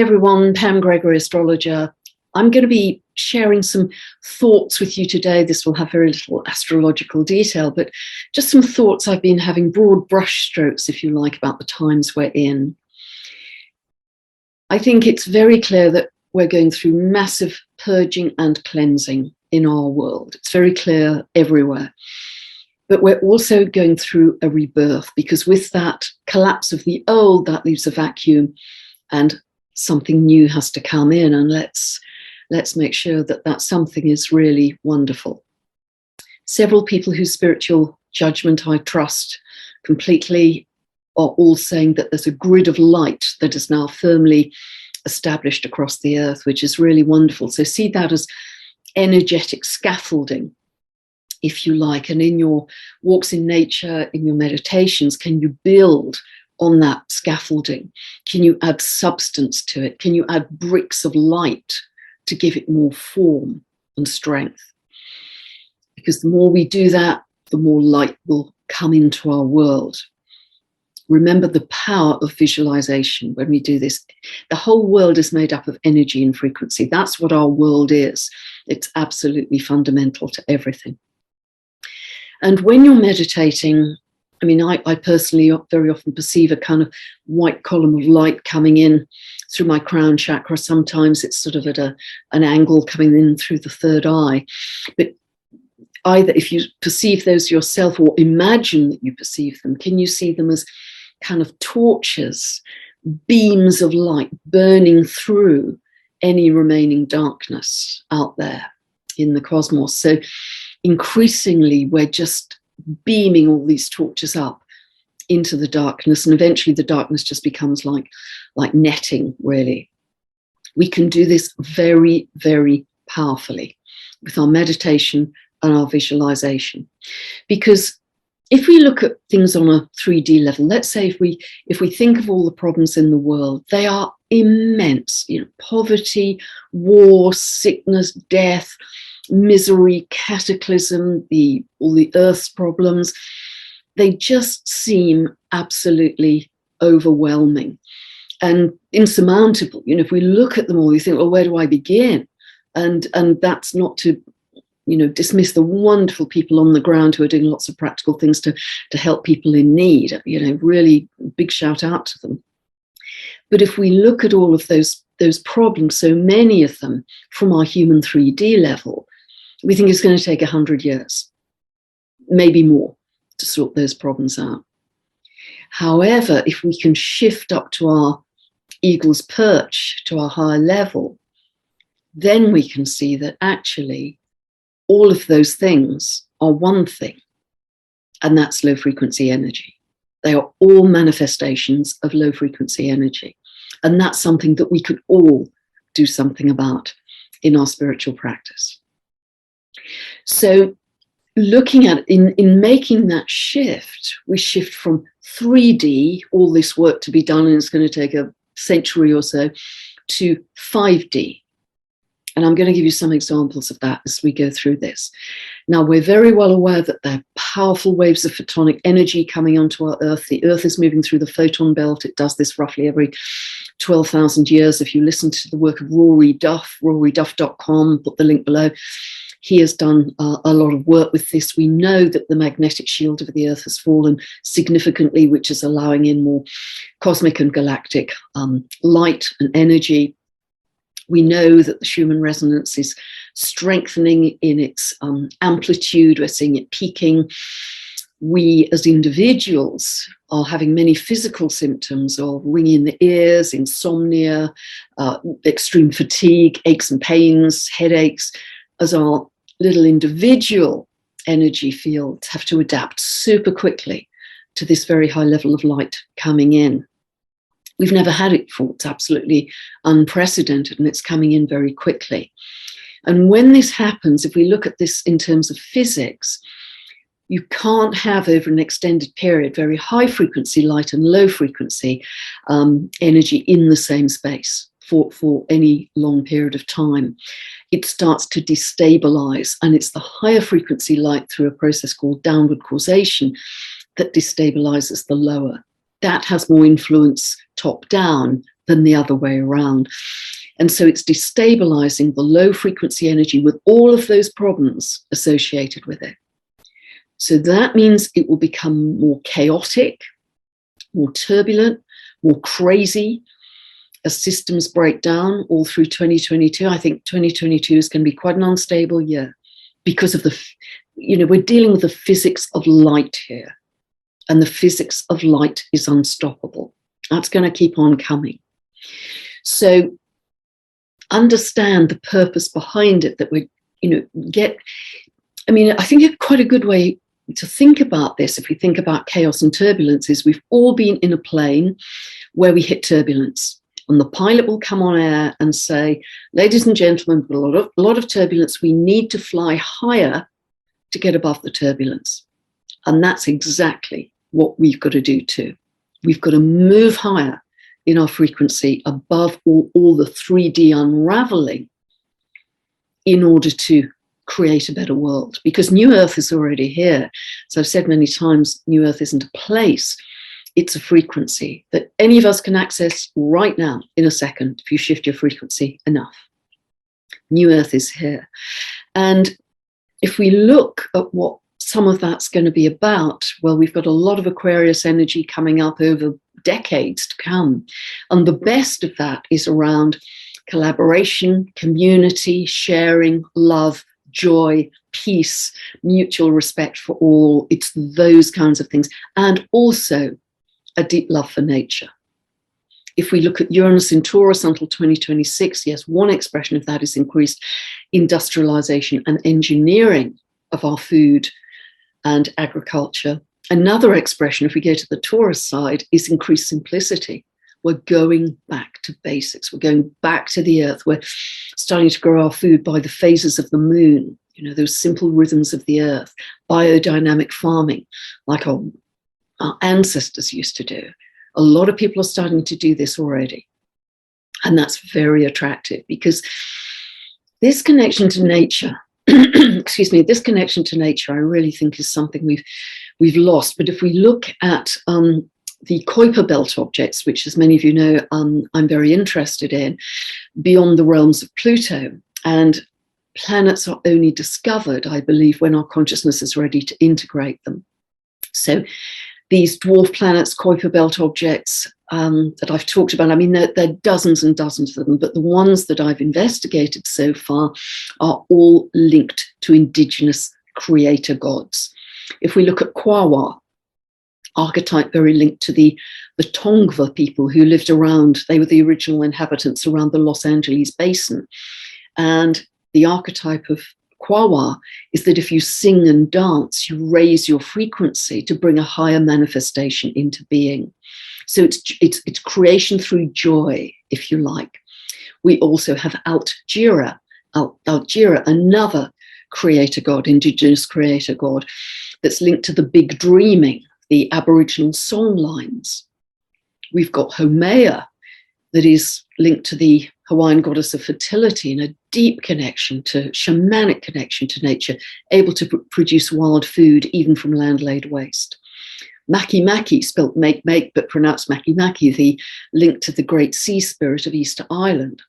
Hi everyone, Pam Gregory, astrologer. I'm going to be sharing some thoughts with you today. This will have very little astrological detail, but just some thoughts I've been having, broad brush strokes, if you like, about the times we're in. I think it's very clear that we're going through massive purging and cleansing in our world. It's very clear everywhere. But we're also going through a rebirth, because with that collapse of the old, that leaves a vacuum and something new has to come in, and let's make sure that that something is really wonderful. Several people whose spiritual judgment I trust completely are all saying that there's a grid of light that is now firmly established across the earth, which is really wonderful. So see that as energetic scaffolding, if you like, and in your walks in nature, in your meditations, can you build on that scaffolding? Can you add substance to it? Can you add bricks of light to give it more form and strength? Because the more we do that, the more light will come into our world. Remember the power of visualization when we do this. The whole world is made up of energy and frequency. That's what our world is. It's absolutely fundamental to everything. And when you're meditating, I mean, I personally very often perceive a kind of white column of light coming in through my crown chakra. Sometimes it's sort of at an angle coming in through the third eye. But either if you perceive those yourself or imagine that you perceive them, can you see them as kind of torches, beams of light burning through any remaining darkness out there in the cosmos? So increasingly, we're just beaming all these torches up into the darkness, and eventually the darkness just becomes like netting, really. We can do this very, very powerfully with our meditation and our visualization. Because if we look at things on a 3D level, let's say if we think of all the problems in the world, they are immense. You know, poverty, war, sickness, death, misery, cataclysm, all the earth's problems, they just seem absolutely overwhelming and insurmountable. You know, if we look at them all, you think, well, where do I begin? And that's not to, you know, dismiss the wonderful people on the ground who are doing lots of practical things to help people in need. You know, really big shout out to them. But if we look at all of those problems, so many of them from our human 3D level, we think it's going to take 100 years, maybe more, to sort those problems out. However, if we can shift up to our eagle's perch, to our higher level, then we can see that actually all of those things are one thing, and that's low frequency energy. They are all manifestations of low frequency energy. And that's something that we could all do something about in our spiritual practice. So looking at in making that shift, we shift from 3D, all this work to be done, and it's going to take a century or so, to 5D. And I'm going to give you some examples of that as we go through this. Now, we're very well aware that there are powerful waves of photonic energy coming onto our Earth. The Earth is moving through the photon belt. It does this roughly every 12,000 years. If you listen to the work of Rory Duff, roryduff.com, put the link below, he has done a lot of work with this. We know that the magnetic shield of the Earth has fallen significantly, which is allowing in more cosmic and galactic light and energy. We know that the Schumann resonance is strengthening in its amplitude. We're seeing it peaking. We as individuals are having many physical symptoms of ringing in the ears, insomnia, extreme fatigue, aches and pains, headaches, as our little individual energy fields have to adapt super quickly to this very high level of light coming in. We've never had it before. It's absolutely unprecedented, and it's coming in very quickly. And when this happens, if we look at this in terms of physics, you can't have over an extended period very high frequency light and low frequency energy in the same space for any long period of time. It starts to destabilize, and it's the higher frequency light through a process called downward causation that destabilizes the lower. That has more influence top down than the other way around. And so it's destabilizing the low frequency energy with all of those problems associated with it. So that means it will become more chaotic, more turbulent, more crazy as systems break down all through 2022. I think 2022 is going to be quite an unstable year because of we're dealing with the physics of light here. And the physics of light is unstoppable. That's going to keep on coming. So understand the purpose behind it, that we, I think quite a good way to think about this, if we think about chaos and turbulence, is we've all been in a plane where we hit turbulence. And the pilot will come on air and say, ladies and gentlemen, a lot of turbulence, we need to fly higher to get above the turbulence. And that's exactly what we've got to do too. We've got to move higher in our frequency above all the 3D unraveling in order to create a better world, because New Earth is already here. So I've said many times, New Earth isn't a place, it's a frequency that any of us can access right now in a second if you shift your frequency enough. New Earth is here. And if we look at what some of that's going to be about, well, we've got a lot of Aquarius energy coming up over decades to come. And the best of that is around collaboration, community, sharing, love, joy, peace, mutual respect for all. It's those kinds of things. And also a deep love for nature. If we look at Uranus in Taurus until 2026, yes, one expression of that is increased industrialization and engineering of our food and agriculture. Another expression, if we go to the Taurus side, is increased simplicity. We're going back to basics. We're going back to the earth. We're starting to grow our food by the phases of the moon, those simple rhythms of the earth, biodynamic farming, like our ancestors used to do. A lot of people are starting to do this already. And that's very attractive, because this connection to nature, this connection to nature, I really think is something we've lost. But if we look at the Kuiper Belt objects, which, as many of you know, I'm very interested in, beyond the realms of Pluto, and planets are only discovered, I believe, when our consciousness is ready to integrate them. So these dwarf planets, Kuiper Belt objects that I've talked about, there are dozens and dozens of them, but the ones that I've investigated so far are all linked to indigenous creator gods. If we look at Kwawa, archetype very linked to the Tongva people who lived around, they were the original inhabitants around the Los Angeles basin. And the archetype of Kwawa is that if you sing and dance, you raise your frequency to bring a higher manifestation into being. So it's creation through joy, if you like. We also have Altjira, another creator god, indigenous creator god, that's linked to the big dreaming, the Aboriginal song lines. We've got Haumea, that is linked to the Hawaiian goddess of fertility, and a deep connection to shamanic connection to nature, able to produce wild food even from land-laid waste. Makimaki, spelt make, but pronounced Makimaki, the link to the great sea spirit of Easter Island.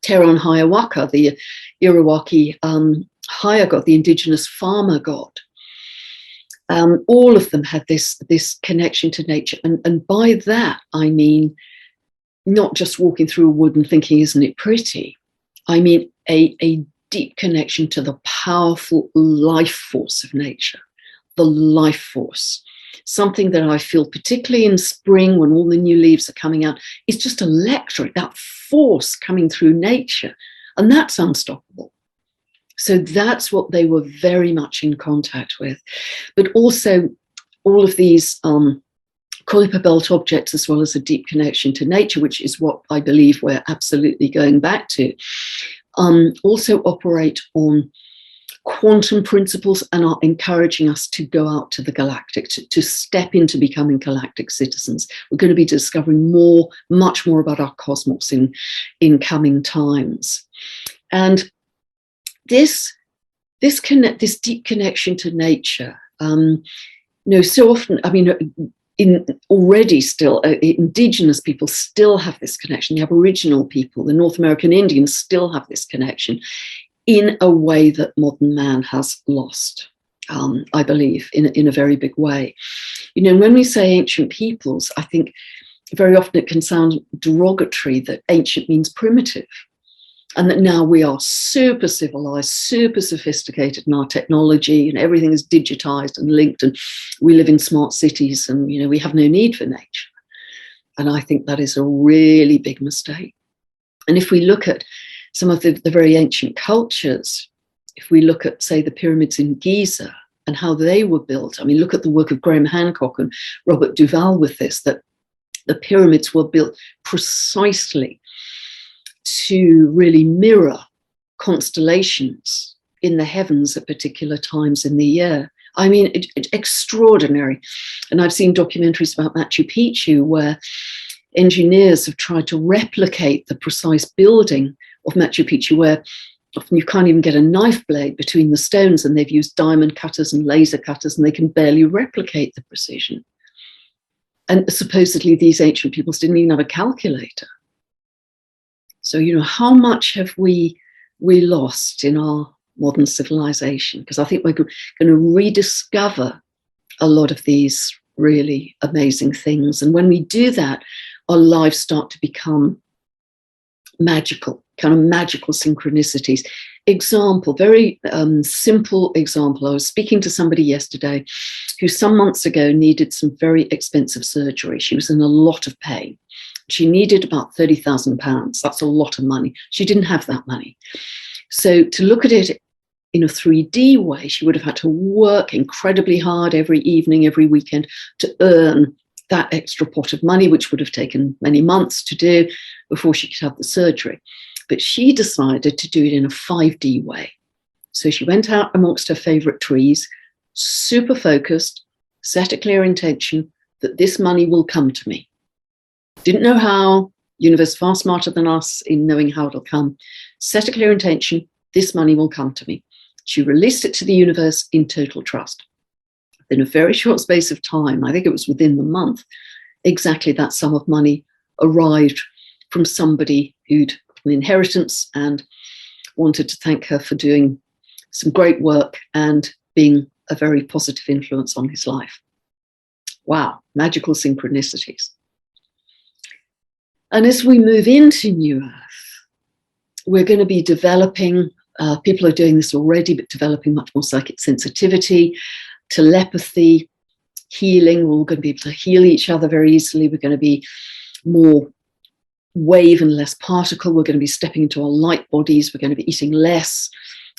Teron Hiawaka, the Irrawaki higher god, the indigenous farmer god. All of them had this connection to nature. And by that, I mean, not just walking through a wood and thinking, isn't it pretty? I mean, a deep connection to the powerful life force of nature, the life force. Something that I feel, particularly in spring when all the new leaves are coming out, is just electric, that force coming through nature. And that's unstoppable. So that's what they were very much in contact with. But also all of these Kuiper Belt objects, as well as a deep connection to nature, which is what I believe we're absolutely going back to, also operate on quantum principles and are encouraging us to go out to the galactic, to step into becoming galactic citizens. We're going to be discovering much more about our cosmos in coming times. And this deep connection to nature, so often, already still, indigenous people still have this connection. The Aboriginal people, the North American Indians still have this connection in a way that modern man has lost, I believe, in a very big way. You know, when we say ancient peoples, I think very often it can sound derogatory that ancient means primitive, and that now we are super civilized, super sophisticated in our technology, and everything is digitized and linked, and we live in smart cities, and, you know, we have no need for nature. And I think that is a really big mistake. And if we look at some of the very ancient cultures, if we look at, say, the pyramids in Giza and how they were built, I mean, look at the work of Graham Hancock and Robert Duvall with this, that the pyramids were built precisely to really mirror constellations in the heavens at particular times in the year. I mean, it's extraordinary. And I've seen documentaries about Machu Picchu where engineers have tried to replicate the precise building of Machu Picchu, where often you can't even get a knife blade between the stones, and they've used diamond cutters and laser cutters, and they can barely replicate the precision. And supposedly these ancient peoples didn't even have a calculator. So, you know, how much have we lost in our modern civilization? Because I think we're going to rediscover a lot of these really amazing things. And when we do that, our lives start to become magical, kind of magical synchronicities. Example, very simple example. I was speaking to somebody yesterday who some months ago needed some very expensive surgery. She was in a lot of pain. She needed about £30,000. That's a lot of money. She didn't have that money. So to look at it in a 3D way, she would have had to work incredibly hard every evening, every weekend to earn that extra pot of money, which would have taken many months to do before she could have the surgery. But she decided to do it in a 5D way. So she went out amongst her favorite trees, super focused, set a clear intention that this money will come to me. Didn't know how. Universe far smarter than us in knowing how it'll come. Set a clear intention, this money will come to me. She released it to the universe in total trust. In a very short space of time, I think it was within the month, exactly that sum of money arrived from somebody who'd an inheritance and wanted to thank her for doing some great work and being a very positive influence on his life. Wow, magical synchronicities. And as we move into New Earth, we're going to be developing, people are doing this already, but developing much more psychic sensitivity, telepathy, healing. We're all going to be able to heal each other very easily. We're going to be more wave and less particle. We're going to be stepping into our light bodies. We're going to be eating less.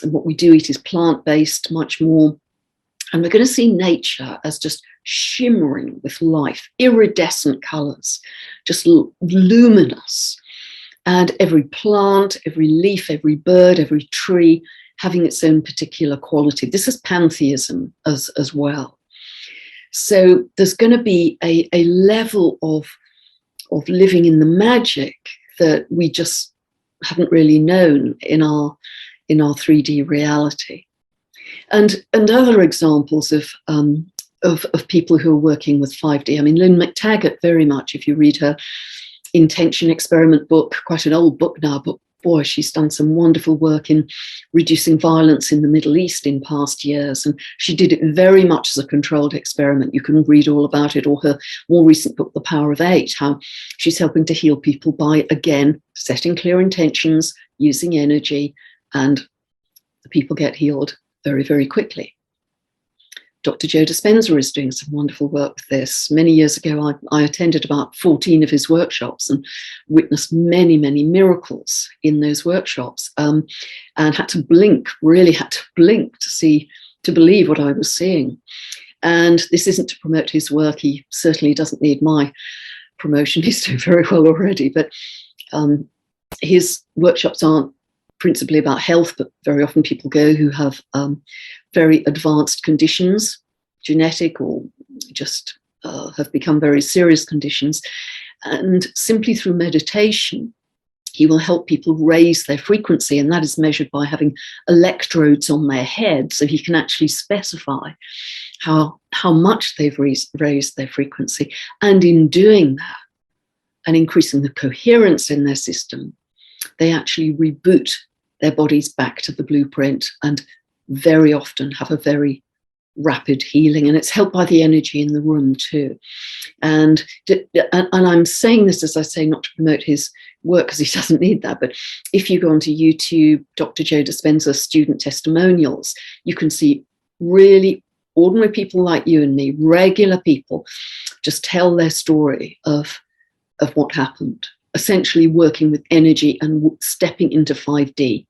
And what we do eat is plant-based much more. And we're going to see nature as just shimmering with life, iridescent colors, just luminous. And every plant, every leaf, every bird, every tree having its own particular quality. This is pantheism as well. So there's going to be a level of living in the magic that we just haven't really known in our 3D reality. And other examples of people who are working with 5D. I mean, Lynn McTaggart, very much, if you read her Intention Experiment book, quite an old book now, but boy, she's done some wonderful work in reducing violence in the Middle East in past years. And she did it very much as a controlled experiment. You can read all about it, or her more recent book, The Power of 8, how she's helping to heal people by, again, setting clear intentions, using energy, and the people get healed very, very quickly. Dr. Joe Dispenza is doing some wonderful work with this. Many years ago, I attended about 14 of his workshops and witnessed many, many miracles in those workshops, and had to blink, really had to blink to believe what I was seeing. And this isn't to promote his work. He certainly doesn't need my promotion. He's doing very well already. But his workshops aren't principally about health, but very often people go who have very advanced conditions, genetic or just have become very serious conditions. And simply through meditation, He will help people raise their frequency, and that is measured by having electrodes on their head, so he can actually specify how much they've raised their frequency. And in doing that and increasing the coherence in their system, they actually reboot their bodies back to the blueprint and very often have a very rapid healing. And it's helped by the energy in the room too. And I'm saying this, as I say, not to promote his work because he doesn't need that, but if you go onto YouTube, Dr. Joe Dispenza student testimonials, you can see really ordinary people like you and me, regular people, just tell their story of what happened, essentially working with energy and stepping into 5D.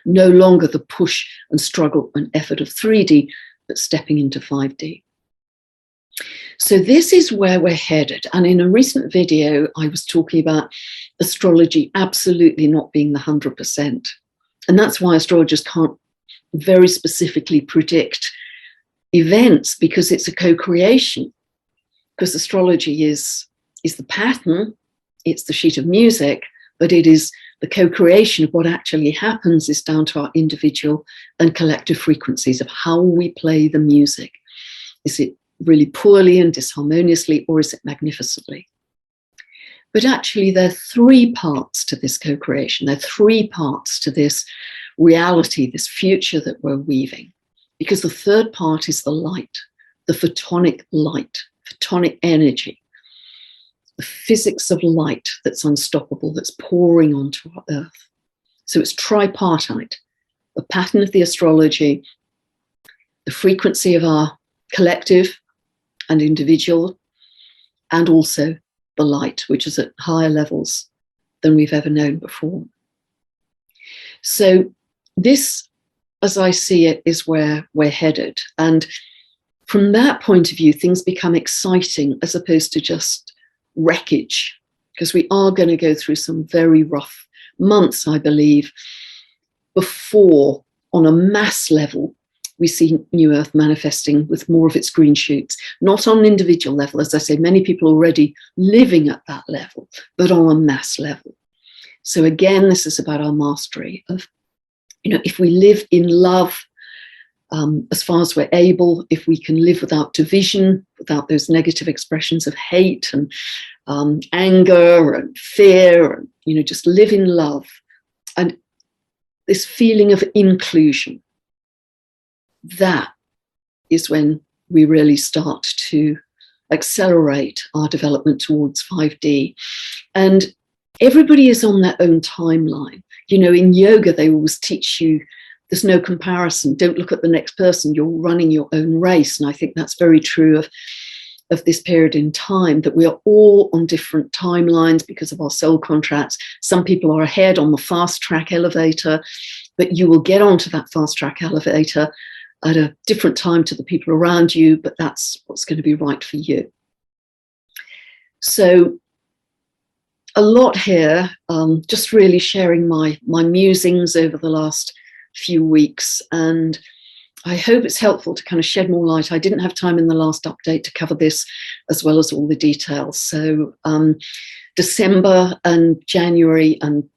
No longer the push and struggle and effort of 3D, but stepping into 5D. So this is where we're headed. And in a recent video, I was talking about astrology absolutely not being the 100%. And that's why astrologers can't very specifically predict events, because it's a co-creation. Because astrology is the pattern, it's the sheet of music, but it is the co-creation of what actually happens is down to our individual and collective frequencies of how we play the music. Is it really poorly and disharmoniously, or is it magnificently? But actually, there are three parts to this co-creation. There are three parts to this reality, this future that we're weaving. Because the third part is the light, the photonic light, photonic energy, the physics of light that's unstoppable, that's pouring onto our earth. So it's tripartite, the pattern of the astrology, the frequency of our collective and individual, and also the light, which is at higher levels than we've ever known before. So this, as I see it, is where we're headed. And from that point of view, things become exciting as opposed to just wreckage, because we are going to go through some very rough months, I believe, before, on a mass level, we see New Earth manifesting with more of its green shoots, not on an individual level, as I say, many people already living at that level, but on a mass level. So again, this is about our mastery of, if we live in love, as far as we're able, if we can live without division, without those negative expressions of hate and anger and fear, and just live in love, and this feeling of inclusion, that is when we really start to accelerate our development towards 5D. And everybody is on their own timeline. In yoga, they always teach you there's no comparison. Don't look at the next person. You're running your own race. And I think that's very true of this period in time, that we are all on different timelines because of our soul contracts. Some people are ahead on the fast track elevator, but you will get onto that fast track elevator at a different time to the people around you, but that's what's going to be right for you. So a lot here, just really sharing my musings over the last few weeks, and I hope it's helpful to kind of shed more light. I didn't have time in the last update to cover this as well as all the details. So December and January and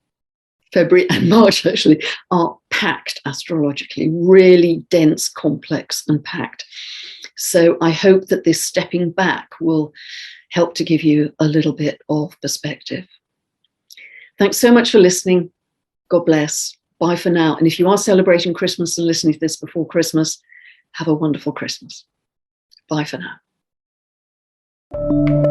February and March actually are packed astrologically, really dense, complex and packed. So I hope that this stepping back will help to give you a little bit of perspective. Thanks so much for listening. God bless. Bye for now. And if you are celebrating Christmas and listening to this before Christmas, have a wonderful Christmas. Bye for now.